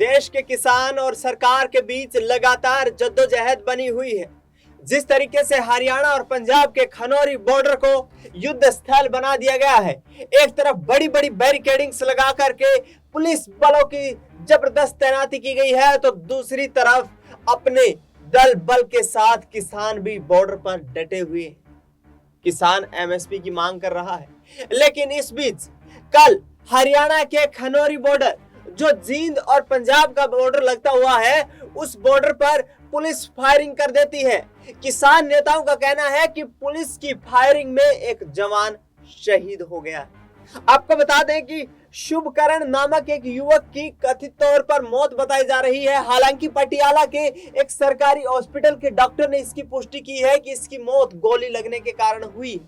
देश के किसान और सरकार के बीच लगातार जद्दोजहद बनी हुई है। जिस तरीके से हरियाणा और पंजाब के खनौरी बॉर्डर को युद्ध स्थल बना दिया गया है, एक तरफ बड़ी बड़ी बैरिकेडिंग्स लगा करके पुलिस बलों की जबरदस्त तैनाती की गई है, तो दूसरी तरफ अपने दल बल के साथ किसान भी बॉर्डर पर डटे हुए हैं। किसान एमएसपी की मांग कर रहा है, लेकिन इस बीच कल हरियाणा के खनौरी बॉर्डर जो जींद और पंजाब का बॉर्डर लगता हुआ है, उस बॉर्डर पर पुलिस फायरिंग कर देती है। किसान नेताओं का कहना है कि पुलिस की फायरिंग में एक जवान शहीद हो गया। आपको बता दें कि शुभकरण नामक एक युवक की कथित तौर पर मौत बताई जा रही है। हालांकि पटियाला के एक सरकारी हॉस्पिटल के डॉक्टर ने इसकी पुष्टि की है कि इसकी मौत गोली लगने के कारण हुई।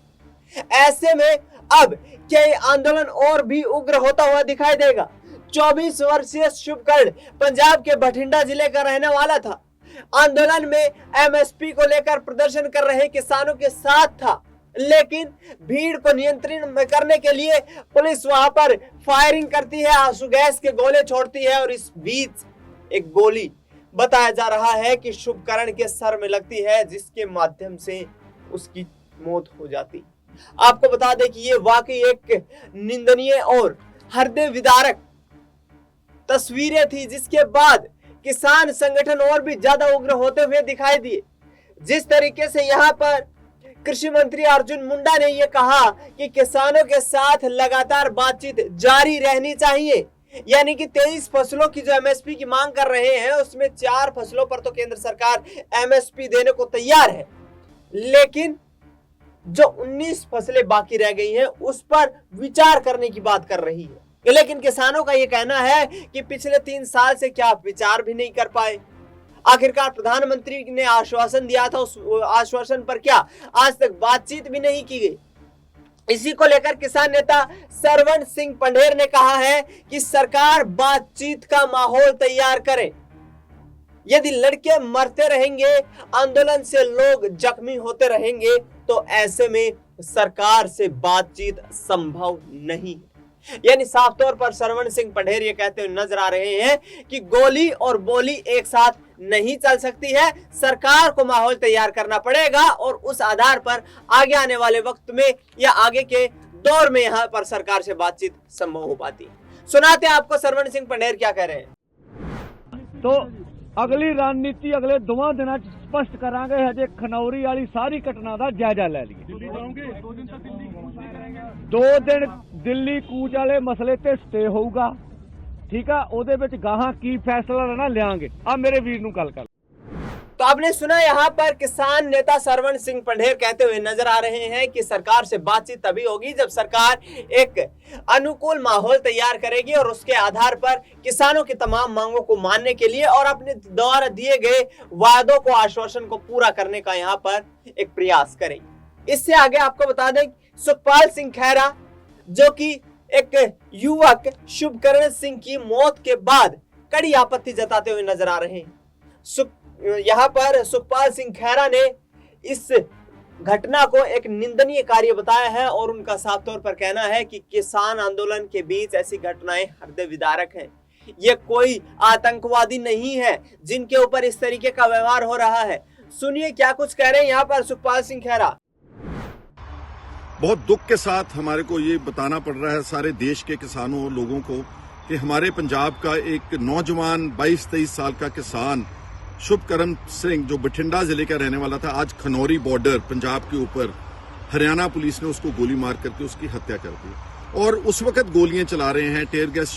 ऐसे में अब क्या ये आंदोलन और भी उग्र होता हुआ दिखाई देगा? 24 वर्षीय शुभकरण पंजाब के बठिंडा जिले का रहने वाला था। आंदोलन में एमएसपी को लेकर प्रदर्शन कर रहे किसानों के साथ था, लेकिन भीड़ को नियंत्रण में करने के लिए पुलिस वहां पर फायरिंग करती है, आंसू गैस के गोले छोड़ती है और इस बीच एक गोली बताया जा रहा है कि शुभकरण के सर में लगती है, जिसके माध्यम से उसकी मौत हो जाती। आपको बता दें कि ये वाकई एक निंदनीय और हृदय विदारक तस्वीरें थी, जिसके बाद किसान संगठन और भी ज्यादा उग्र होते हुए दिखाई दिए। जिस तरीके से यहाँ पर कृषि मंत्री अर्जुन मुंडा ने यह कहा कि किसानों के साथ लगातार बातचीत जारी रहनी चाहिए, यानी कि 23 फसलों की जो एमएसपी की मांग कर रहे हैं, उसमें 4 फसलों पर तो केंद्र सरकार एमएसपी देने को तैयार है, लेकिन जो 19 फसलें बाकी रह गई हैं उस पर विचार करने की बात कर रही है। लेकिन किसानों का यह कहना है कि पिछले 3 साल से क्या विचार भी नहीं कर पाए। आखिरकार प्रधानमंत्री ने आश्वासन दिया था, उस आश्वासन पर क्या आज तक बातचीत भी नहीं की गई। इसी को लेकर किसान नेता सरवण सिंह पंढेर ने कहा है कि सरकार बातचीत का माहौल तैयार करे। यदि लड़के मरते रहेंगे, आंदोलन से लोग जख्मी होते रहेंगे, तो ऐसे में सरकार से बातचीत संभव नहीं है। यानी साफ तौर पर सरवण सिंह पंढेर ये कहते हुए नजर आ रहे हैं कि गोली और बोली एक साथ नहीं चल सकती है। सरकार को माहौल तैयार करना पड़ेगा और उस आधार पर आगे आने वाले वक्त में या आगे के दौर में यहाँ पर सरकार से बातचीत संभव हो पाती है। सुनाते हैं आपको सरवण सिंह पंढेर क्या कह रहे हैं। तो अगली रणनीति अगले 2 दिन स्पष्ट करांगे। हजे खनौरी वाली सारी घटना का जायजा ले लिए। 2 दिन दिल्ली कूच वाले मसले ते स्टे होगा, ठीक है। ओदे विच गाहां की फैसला लेना लियांगे। अब मेरे वीर नूं गल कर। तो आपने सुना, यहाँ पर किसान नेता सरवण सिंह पंढेर कहते हुए नजर आ रहे हैं कि सरकार से बातचीत तभी होगी जब सरकार एक अनुकूल माहौल तैयार करेगी और उसके आधार पर किसानों की तमाम मांगों को मानने के लिए और अपने द्वारा दिए गए वादों को, आश्वासन को पूरा करने का यहाँ पर एक प्रयास करेगी। इससे आगे आपको बता दें, सुखपाल सिंह खैरा जो कि एक युवक शुभकरण सिंह की मौत के बाद कड़ी आपत्ति जताते हुए नजर आ रहे हैं। यहाँ पर सुखपाल सिंह खैरा ने इस घटना को एक निंदनीय कार्य बताया है और उनका साफ तौर पर कहना है कि किसान आंदोलन के बीच ऐसी घटनाएं हृदय विदारक हैं। ये कोई आतंकवादी नहीं है जिनके ऊपर इस तरीके का व्यवहार हो रहा है। सुनिए क्या कुछ कह रहे हैं यहाँ पर सुखपाल सिंह खैरा। बहुत दुख के साथ हमारे को ये बताना पड़ रहा है सारे देश के किसानों और लोगों को कि हमारे पंजाब का एक नौजवान 22-23 साल का किसान शुभकरण सिंह जो बठिंडा जिले का रहने वाला था, आज खनौरी बॉर्डर पंजाब के ऊपर हरियाणा पुलिस ने उसको गोली मार करके उसकी हत्या कर दी। और उस वक्त गोलियां चला रहे हैं, टेयर गैस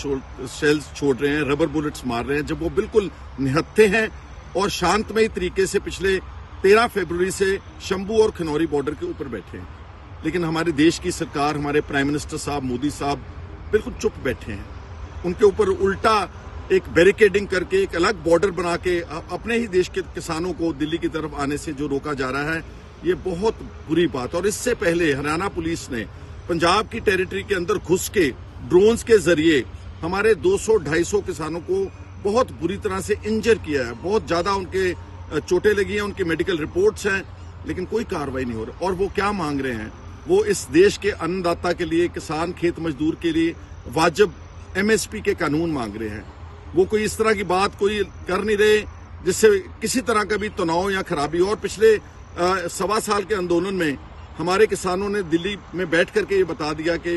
शेल्स छोड़ रहे हैं, रबर बुलेट्स मार रहे हैं, जब वो बिल्कुल निहत्थे हैं और शांतमयी तरीके से पिछले 13 फरवरी से शंभू और खनौरी बॉर्डर के ऊपर बैठे हैं। लेकिन हमारे देश की सरकार, हमारे प्राइम मिनिस्टर साहब मोदी साहब बिल्कुल चुप बैठे हैं। उनके ऊपर उल्टा एक बैरिकेडिंग करके एक अलग बॉर्डर बना के अपने ही देश के किसानों को दिल्ली की तरफ आने से जो रोका जा रहा है, ये बहुत बुरी बात। और इससे पहले हरियाणा पुलिस ने पंजाब की टेरिटरी के अंदर घुस के ड्रोन्स के जरिए हमारे 200-250 किसानों को बहुत बुरी तरह से इंजर किया है। बहुत ज्यादा उनके चोटें लगी हैं, उनकी मेडिकल रिपोर्ट्स हैं, लेकिन कोई कार्रवाई नहीं हो रही। और वो क्या मांग रहे हैं? वो इस देश के अन्नदाता के लिए, किसान खेत मजदूर के लिए वाजिब एमएसपी के कानून मांग रहे हैं। वो कोई इस तरह की बात कोई कर नहीं रहे जिससे किसी तरह का भी तनाव या खराबी हो। और पिछले 1.25 साल के आंदोलन में हमारे किसानों ने दिल्ली में बैठ करके ये बता दिया कि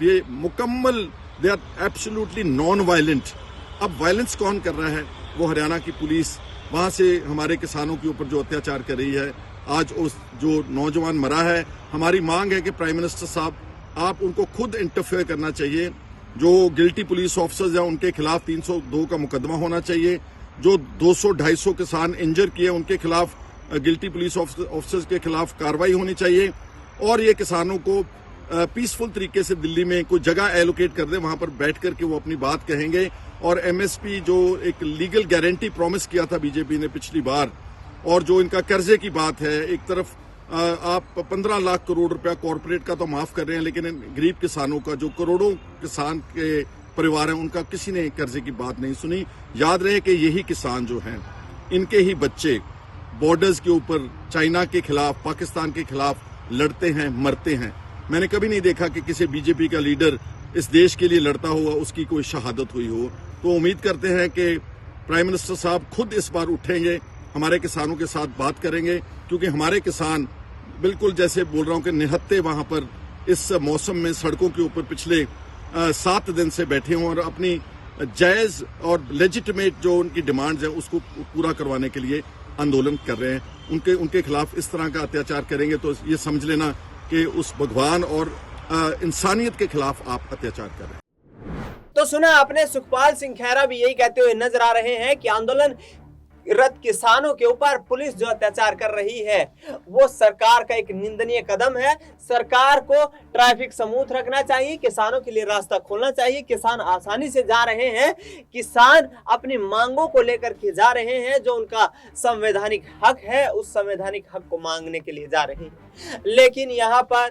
ये मुकम्मल, they are absolutely non violent. अब वायलेंस कौन कर रहा है? वो हरियाणा की पुलिस वहां से हमारे किसानों के ऊपर जो अत्याचार कर रही है। आज उस जो नौजवान मरा है, हमारी मांग है कि प्राइम मिनिस्टर साहब आप उनको खुद इंटरफेयर करना चाहिए। जो गिल्टी पुलिस ऑफिसर्स हैं उनके खिलाफ 302 का मुकदमा होना चाहिए। जो 200-250 किसान इंजर किए उनके खिलाफ, गिल्टी पुलिस ऑफिसर्स के खिलाफ कार्रवाई होनी चाहिए। और ये किसानों को पीसफुल तरीके से दिल्ली में कोई जगह एलोकेट कर दे, वहां पर बैठ करके वो अपनी बात कहेंगे। और एमएसपी जो एक लीगल गारंटी प्रॉमिस किया था बीजेपी ने पिछली बार, और जो इनका कर्जे की बात है, एक तरफ आप 15 लाख करोड़ रुपया कॉर्पोरेट का तो माफ कर रहे हैं, लेकिन गरीब किसानों का, जो करोड़ों किसान के परिवार हैं, उनका किसी ने कर्जे की बात नहीं सुनी। याद रहे कि यही किसान जो हैं, इनके ही बच्चे बॉर्डर्स के ऊपर चाइना के खिलाफ, पाकिस्तान के खिलाफ लड़ते हैं, मरते हैं। मैंने कभी नहीं देखा कि किसी बीजेपी का लीडर इस देश के लिए लड़ता हुआ उसकी कोई शहादत हुई हो। तो उम्मीद करते हैं कि प्राइम मिनिस्टर साहब खुद इस बार उठेंगे, हमारे किसानों के साथ बात करेंगे, क्योंकि हमारे किसान बिल्कुल जैसे बोल रहा हूं कि निहत्ते वहां पर इस मौसम में सड़कों के ऊपर पिछले 7 दिन से बैठे हों और अपनी जायज और लेजिटिमेट जो उनकी डिमांड्स हैं उसको पूरा करवाने के लिए आंदोलन कर रहे हैं। उनके खिलाफ इस तरह का अत्याचार करेंगे तो ये समझ लेना कि उस भगवान और इंसानियत के खिलाफ आप अत्याचार कर रहे हैं। तो सुना आपने, सुखपाल सिंह खैरा भी यही कहते हुए नजर आ रहे हैं कि आंदोलन रत किसानों के ऊपर पुलिस जो अत्याचार कर रही है वो सरकार का एक निंदनीय कदम है। सरकार को ट्रैफिक स्मूथ रखना चाहिए, किसानों के लिए रास्ता खोलना चाहिए। किसान आसानी से जा रहे हैं, किसान अपनी मांगों को लेकर के जा रहे हैं, जो उनका संवैधानिक हक है, उस संवैधानिक हक को मांगने के लिए जा रहे हैं। लेकिन यहाँ पर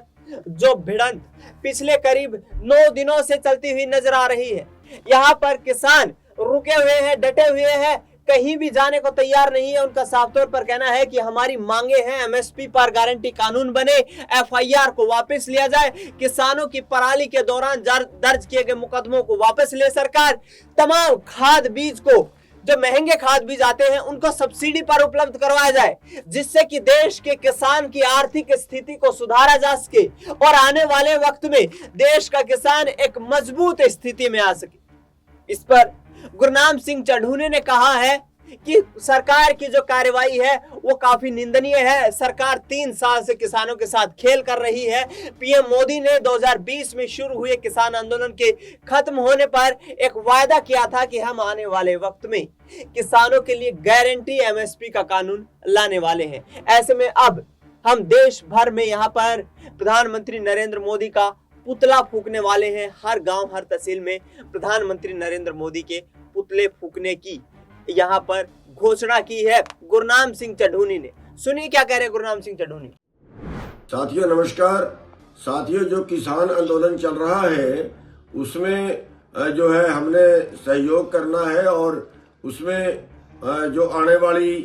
जो भिड़ंत पिछले करीब 9 दिनों से चलती हुई नजर आ रही है, यहाँ पर किसान रुके हुए हैं, डटे हुए हैं, कहीं भी जाने को तैयार नहीं है। उनका साफ तौर पर कहना है कि हमारी मांगे हैं एमएसपी पर गारंटी कानून बने, एफआईआर को वापस लिया जाए, किसानों की पराली के दौरान दर्ज किए गए मुकदमों को वापस ले सरकार, तमाम खाद बीज को, जो महंगे खाद बीज आते हैं, उनको सब्सिडी पर उपलब्ध करवाया जाए, जिससे कि देश के किसान की आर्थिक स्थिति को सुधारा जा सके और आने वाले वक्त में देश का किसान एक मजबूत स्थिति में आ सके। इस पर गुरनाम सिंह चढ़ूने ने कहा है कि सरकार की जो कार्रवाई है वो काफी निंदनीय है। सरकार 3 साल से किसानों के साथ खेल कर रही है। पीएम मोदी ने 2020 में शुरू हुए किसान आंदोलन के खत्म होने पर एक वायदा किया था कि हम आने वाले वक्त में किसानों के लिए गारंटी एमएसपी का कानून लाने वाले हैं। ऐसे में अब हम देश भर में यहाँ पर प्रधानमंत्री नरेंद्र मोदी का पुतला फूकने वाले हैं। हर गांव, हर तहसील में प्रधानमंत्री नरेंद्र मोदी के पुतले फूकने की यहाँ पर घोषणा की है गुरनाम सिंह चढ़ूनी ने। सुनिए क्या कह रहे हैं गुरनाम सिंह चढ़ूनी। साथियों नमस्कार। साथियों, जो किसान आंदोलन चल रहा है उसमें जो है हमने सहयोग करना है, और उसमें जो आने वाली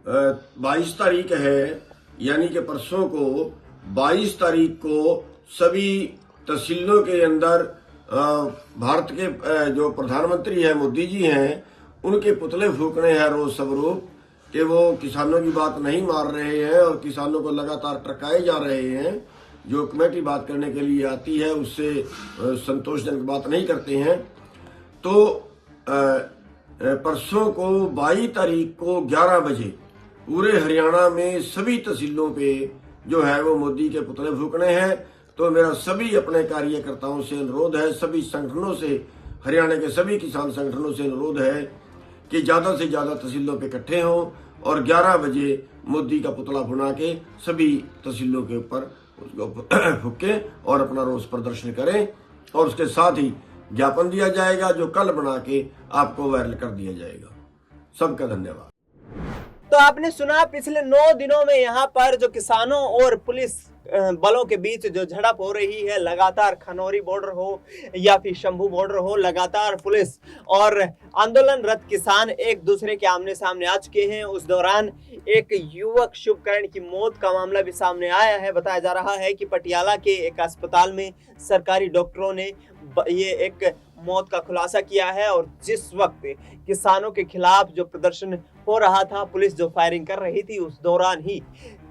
22 तारीख है, यानी कि परसों को 22 तारीख को सभी तहसीलों के अंदर भारत के जो प्रधानमंत्री है मोदी जी हैं, उनके पुतले फूकने हैं रोज स्वरूप, कि वो किसानों की बात नहीं मार रहे हैं और किसानों को लगातार टरकाए जा रहे हैं। जो कमेटी बात करने के लिए आती है उससे संतोषजनक बात नहीं करते हैं। तो परसों को 22 तारीख को 11 बजे पूरे हरियाणा में सभी तहसीलों पे जो है वो मोदी के पुतले फूकने हैं। तो मेरा सभी अपने कार्यकर्ताओं से अनुरोध है, सभी संगठनों से, हरियाणा के सभी किसान संगठनों से अनुरोध है कि ज्यादा से ज्यादा तहसीलों पे इकट्ठे हों और 11 बजे मोदी का पुतला बना के सभी तहसीलों के ऊपर उसको फूके और अपना रोष प्रदर्शन करें, और उसके साथ ही ज्ञापन दिया जाएगा जो कल बना के आपको वायरल कर दिया जाएगा। सबका धन्यवाद। तो आपने सुना, पिछले 9 दिनों में यहाँ पर जो किसानों और पुलिस बलों के बीच जो झड़प हो रही है, लगातार खनौरी बॉर्डर हो या फिर शंभू बॉर्डर हो, लगातार पुलिस और आंदोलनरत किसान एक दूसरे के आमने सामने आ चुके हैं। उस दौरान एक युवक शुभकरण की मौत का मामला भी सामने आया है। बताया जा रहा है कि पटियाला के एक अस्पताल में सरकारी डॉक्टरों ने ये एक मौत का खुलासा किया है और जिस वक्त किसानों के खिलाफ जो प्रदर्शन हो रहा था, पुलिस जो फायरिंग कर रही थी, उस दौरान ही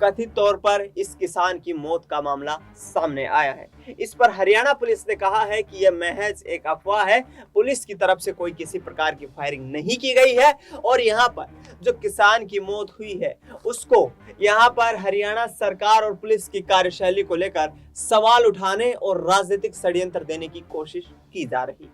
कथित तौर पर इस किसान की मौत का मामला सामने आया है। इस पर हरियाणा पुलिस ने कहा है कि यह महज एक अफवाह है, पुलिस की तरफ से कोई किसी प्रकार की फायरिंग नहीं की गई है और यहाँ पर जो किसान की मौत हुई है उसको यहाँ पर हरियाणा सरकार और पुलिस की कार्यशैली को लेकर सवाल उठाने और राजनीतिक षड्यंत्र देने की कोशिश की जा रही।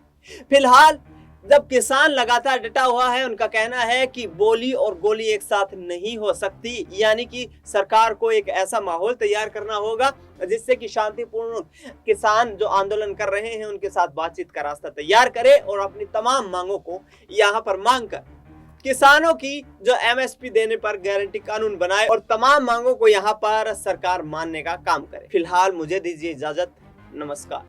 फिलहाल जब किसान लगातार डटा हुआ है, उनका कहना है कि बोली और गोली एक साथ नहीं हो सकती, यानी कि सरकार को एक ऐसा माहौल तैयार करना होगा जिससे कि शांतिपूर्ण किसान जो आंदोलन कर रहे हैं उनके साथ बातचीत का रास्ता तैयार करे और अपनी तमाम मांगों को यहाँ पर मांग कर किसानों की जो एमएसपी देने पर गारंटी कानून बनाए और तमाम मांगों को यहाँ पर सरकार मानने का काम करे। फिलहाल मुझे दीजिए इजाजत, नमस्कार।